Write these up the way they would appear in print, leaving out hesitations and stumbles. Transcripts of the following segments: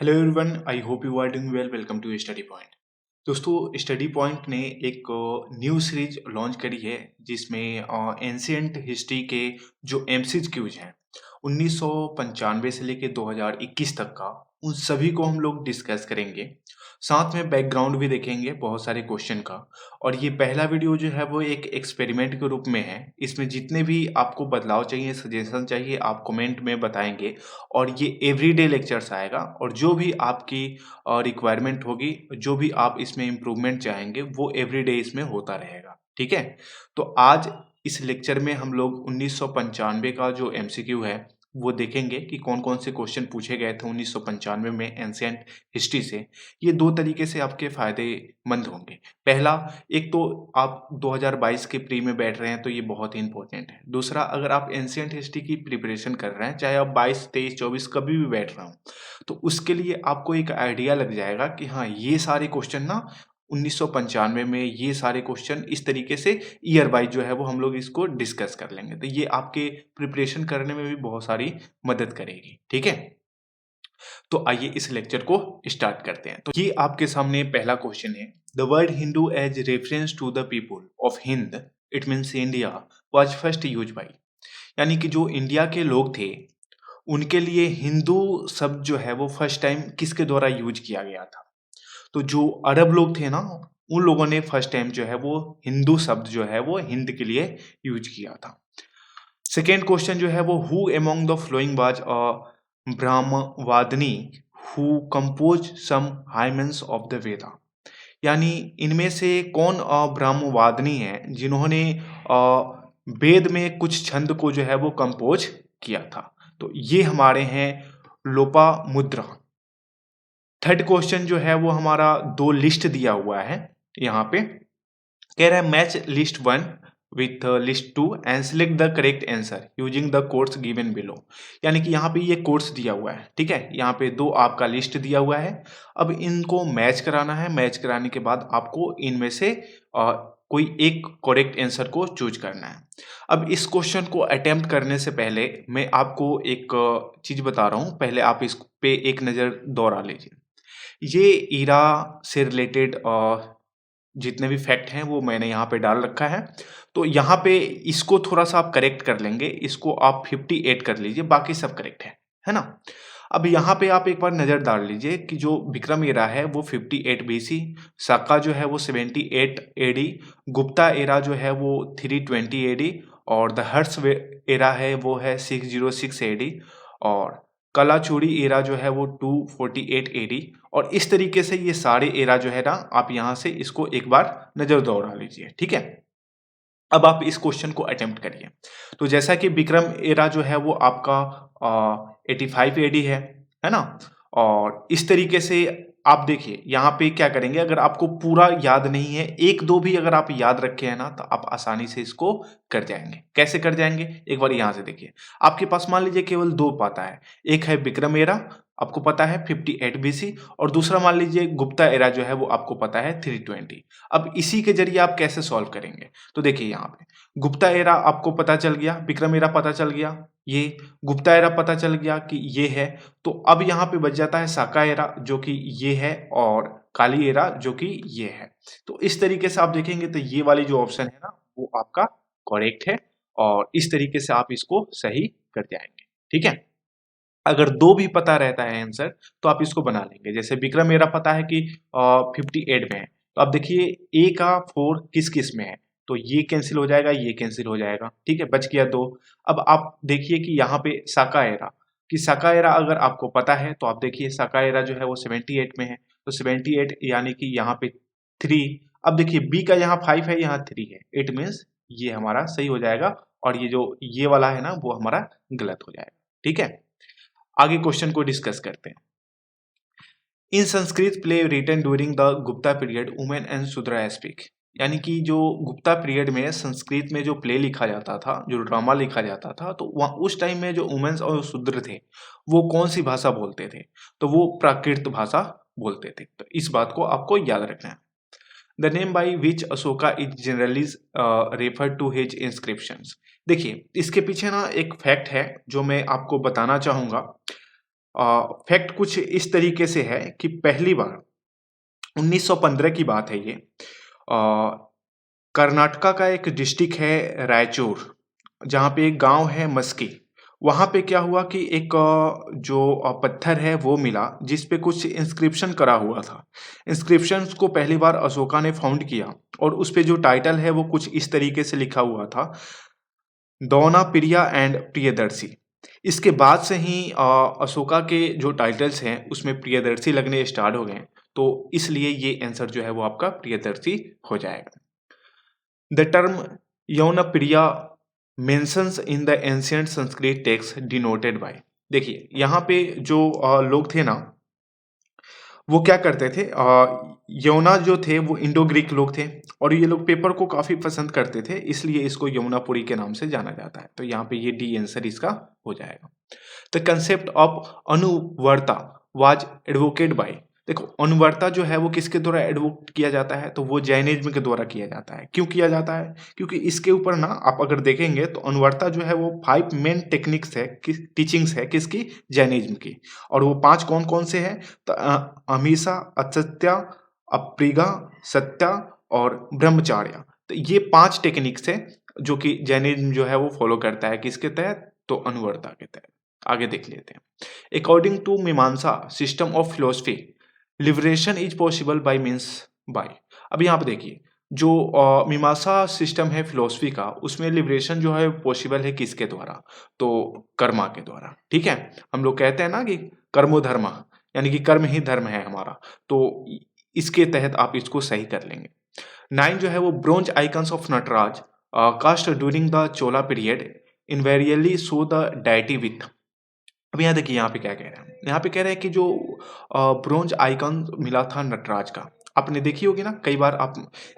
Hello everyone, I hope you are doing well. Welcome to study point. दोस्तों, study point ने एक new series launch करी है जिसमें एंशियंट हिस्ट्री के जो एमसीक्यूज हैं 1995 से लेके 2021 तक का, उन सभी को हम लोग डिस्कस करेंगे। साथ में बैकग्राउंड भी देखेंगे बहुत सारे क्वेश्चन का। और ये पहला वीडियो जो है वो एक एक्सपेरिमेंट के रूप में है। इसमें जितने भी आपको बदलाव चाहिए, सजेशन चाहिए, आप कमेंट में बताएंगे। और ये एवरीडे लेक्चर्स आएगा और जो भी आपकी रिक्वायरमेंट होगी, जो भी आप इसमें इम्प्रूवमेंट चाहेंगे, वो एवरीडे इसमें होता रहेगा। ठीक है? तो आज इस लेक्चर में हम लोग 1995 का जो एमसीक्यू है वो देखेंगे कि कौन-कौन से क्वेश्चन पूछे गए थे 1995 में एंशिएंट हिस्ट्री से। ये 2 तरीके से आपके फ़ायदेमंद होंगे। पहला, एक तो आप 2022 के प्री में बैठ रहे हैं तो ये बहुत ही इम्पोर्टेंट है। दूसरा, अगर आप एंशिएंट हिस्ट्री की प्रिपरेशन कर रहे हैं, चाहे आप 22, 23, 24 कभी भी बैठ रहे हो, तो उसके लिए आपको एक आइडिया लग जाएगा कि हाँ, ये सारे क्वेश्चन ना 1995 में ये सारे क्वेश्चन इस तरीके से ईयर वाइज़ जो है वो हम लोग इसको डिस्कस कर लेंगे। तो ये आपके प्रिपरेशन करने में भी बहुत सारी मदद करेगी। ठीक है? तो आइए इस लेक्चर को स्टार्ट करते हैं। तो ये आपके सामने पहला क्वेश्चन है। The word Hindu as reference to the people of Hind, it means India, was first used by. यानी कि जो इंडिया के लोग थे, उनके लिए हिंदू शब्द जो है वो फर्स्ट टाइम किसके द्वारा यूज किया गया था? तो जो अरब लोग थे ना, उन लोगों ने फर्स्ट टाइम जो है वो हिंदू शब्द जो है वो हिंद के लिए यूज किया था। सेकेंड क्वेश्चन जो है वो who among the following was a brahmavadini who compose some hymns of the Veda. यानी इनमें से कौन ब्रह्मवादिनी है जिन्होंने वेद में कुछ छंद को जो है वो कंपोज किया था? तो ये हमारे हैं लोपामुद्रा। थर्ड क्वेश्चन जो है वो हमारा 2 लिस्ट दिया हुआ है यहाँ पे। कह रहा है match list 1 with list 2 and select the correct answer using the codes given below. यानी कि यहाँ पे ये कोड्स दिया हुआ है। ठीक है? यहाँ पे 2 आपका लिस्ट दिया हुआ है। अब इनको मैच कराना है। मैच कराने के बाद आपको इनमें से कोई एक करेक्ट आंसर को चूज करना है। अब इस क्वेश्चन को अटेम्प्ट करने से पहले मैं आपको एक चीज़ बता रहा हूँ। पहले आप इस पे एक नज़र दौड़ा लीजिए। ये ईरा से रिलेटेड जितने भी फैक्ट हैं वो मैंने यहाँ पे डाल रखा है। तो यहाँ पे इसको थोड़ा-सा आप करेक्ट कर लेंगे, इसको आप 58 कर लीजिए, बाकी सब करेक्ट है ना? अब यहाँ पे आप एक बार नज़र डाल लीजिए कि जो विक्रम एरा है वो 58 बीसी, शका जो है वो 78 एडी, गुप्ता एरा जो है वो 320 एडी और द हर्ष एरा है वो है 606 एडी और कलाचूड़ी एरा जो है वो 248 एडी। और इस तरीके से ये सारे एरा जो है ना, आप यहाँ से इसको एक बार नज़र दौड़ा लीजिए। ठीक है? अब आप इस क्वेश्चन को अटेम्प्ट करिए। तो जैसा कि विक्रम एरा जो है वो आपका 85 एडी है ना? और इस तरीके से आप देखिए यहाँ पे क्या करेंगे, अगर आपको पूरा याद नहीं है, 1-2 भी अगर आप याद रखे हैं ना, तो आप आसानी से इसको कर जाएँगे। कैसे कर जाएँगे? एक बार यहाँ से देखिए। आपके पास मान लीजिए केवल 2 पाता है। एक है विक्रम एरा, आपको पता है 58 बीसी और दूसरा मान लीजिए गुप्ता एरा जो है वो आपको पता है 320। अब इसी के ज़रिए आप कैसे सॉल्व करेंगे? तो देखिए यहाँ पे गुप्ता एरा आपको पता चल गया, विक्रम एरा पता चल गया, ये गुप्ता एरा पता चल गया कि ये है। तो अब यहाँ पे बच जाता है साका एरा जो कि ये है और काली एरा जो कि ये है। तो इस तरीके से आप देखेंगे तो ये वाली जो ऑप्शन है ना वो आपका करेक्ट है और इस तरीके से आप इसको सही कर जाएँगे। ठीक है? अगर 2 भी पता रहता है आंसर तो आप इसको बना लेंगे। जैसे विक्रम मेरा पता है कि 58 में है। तो आप देखिए ए का 4 किस-किस में है? तो ये कैंसल हो जाएगा, ये कैंसल हो जाएगा। ठीक है? बच गया 2। अब आप देखिए कि यहाँ पे साका एरा, कि साका एरा अगर आपको पता है तो आप देखिए साका एरा जो है वो 78 में है। तो 78 यानी कि यहाँ पे 3। अब देखिए बी का यहाँ 5 है, यहाँ 3 है। इट मीन्स ये हमारा सही हो जाएगा और ये जो ये वाला है ना वो हमारा गलत हो जाएगा। ठीक है? आगे क्वेश्चन को डिस्कस करते हैं। In Sanskrit play written during the Gupta period women and Shudra speak. यानी कि जो गुप्ता पीरियड में संस्कृत में जो प्ले लिखा जाता था, जो ड्रामा लिखा जाता था, तो वहाँ उस टाइम में जो वुमेन्स और शूद्र थे, वो कौन सी भाषा बोलते थे? तो वो प्राकृत भाषा बोलते थे। तो इस बात को आपको याद रखना है। The name by which Ashoka is generally refer to his inscriptions. देखिए इसके पीछे ना एक फैक्ट है जो मैं आपको बताना चाहूंगा। फैक्ट कुछ इस तरीके से है कि पहली बार 1915 की बात है ये। कर्नाटका का एक डिस्ट्रिक्ट है रायचूर, जहाँ पे एक गाँव है मस्की। वहाँ पे क्या हुआ कि एक जो पत्थर है वो मिला जिस पे कुछ इंस्क्रिप्शन करा हुआ था। इंस्क्रिप्शंस को पहली बार अशोका ने फाउंड किया और उस पे जो टाइटल है वो कुछ इस तरीके से लिखा हुआ था, दौना प्रिया एंड प्रियदर्शी। इसके बाद से ही अशोका के जो टाइटल्स हैं उसमें प्रियदर्शी लगने स्टार्ट हो गए, तो इसलिए ये आंसर जो है वो आपका प्रियदर्शी हो जाएगा। The term yaunapriya mentions in the ancient Sanskrit text denoted by. देखिए यहाँ पे जो लोग थे ना, वो क्या करते थे, यमुना जो थे वो इंडो ग्रीक लोग थे और ये लोग पेपर को काफ़ी पसंद करते थे, इसलिए इसको यमुनापुरी के नाम से जाना जाता है। तो यहाँ पे ये डी आंसर इसका हो जाएगा। The concept of anuvarta was advocate by. देखो अनुवर्ता जो है वो किसके द्वारा एडवोकेट किया जाता है, तो वो जैनिज्म के द्वारा किया जाता है। क्यों किया जाता है? क्योंकि इसके ऊपर ना आप अगर देखेंगे तो अनुवर्ता जो है वो 5 मेन टेक्निक्स है, टीचिंग्स है किसकी? जैनिज्म की। और वो 5 कौन कौन से हैं? तो अहिंसा, असत्य, अप्रिगा, सत्या और ब्रह्मचार्य। तो ये 5 टेक्निक्स है जो कि जैनिज्म जो है वो फॉलो करता है। किसके तहत? तो अनुवर्ता के तहत। आगे देख लेते हैं। अकॉर्डिंग टू मीमांसा system of philosophy, liberation is possible by means by. अब यहाँ पे देखिए जो मीमांसा सिस्टम है फिलोसफी का, उसमें लिबरेशन जो है पॉसिबल है किसके द्वारा? तो कर्मा के द्वारा। ठीक है, हम लोग कहते हैं ना कि कर्मो धर्म, यानी कि कर्म ही धर्म है हमारा, तो इसके तहत आप इसको सही कर लेंगे। 9 जो है वो bronze icons of Nataraja cast during the Chola period invariably show the deity with. अब यहाँ देखिए यहाँ पे क्या कह रहे हैं, यहाँ पे कह रहे हैं कि जो ब्रोंज आइकन मिला था नटराज का, आपने देखी होगी ना, कई बार आप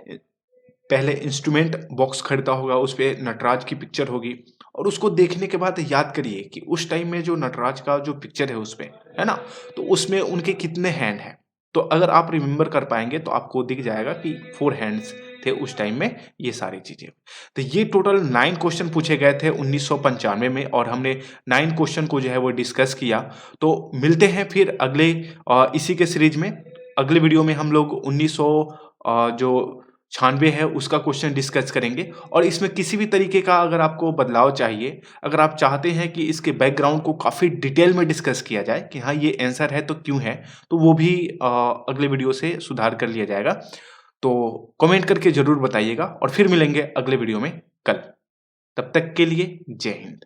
पहले इंस्ट्रूमेंट बॉक्स खरीदा होगा, उस पे नटराज की पिक्चर होगी और उसको देखने के बाद याद करिए कि उस टाइम में जो नटराज का जो पिक्चर है उस पे, है ना, तो उसमें उनके कितने हैंड हैं। तो अगर आप रिमेम्बर कर पाएंगे तो आपको दिख जाएगा कि 4 हैंड्स थे उस टाइम में, ये सारी चीजें। तो ये टोटल 9 क्वेश्चन पूछे गए थे 1995 में और हमने 9 क्वेश्चन को जो है वो डिस्कस किया। तो मिलते हैं फिर अगले इसी के सीरीज में। अगले वीडियो में हम लोग 1900 जो 96 है उसका क्वेश्चन डिस्कस करेंगे और इसमें किसी भी तरीके का अगर आपको बदलाव चाहिए, अगर आप चाहते हैं कि इसके बैकग्राउंड को काफ़ी डिटेल में डिस्कस किया जाए कि हाँ ये आंसर है तो क्यों है, तो वो भी अगले वीडियो से सुधार कर लिया जाएगा। तो कमेंट करके ज़रूर बताइएगा और फिर मिलेंगे अगले वीडियो में कल। तब तक के लिए जय हिंद।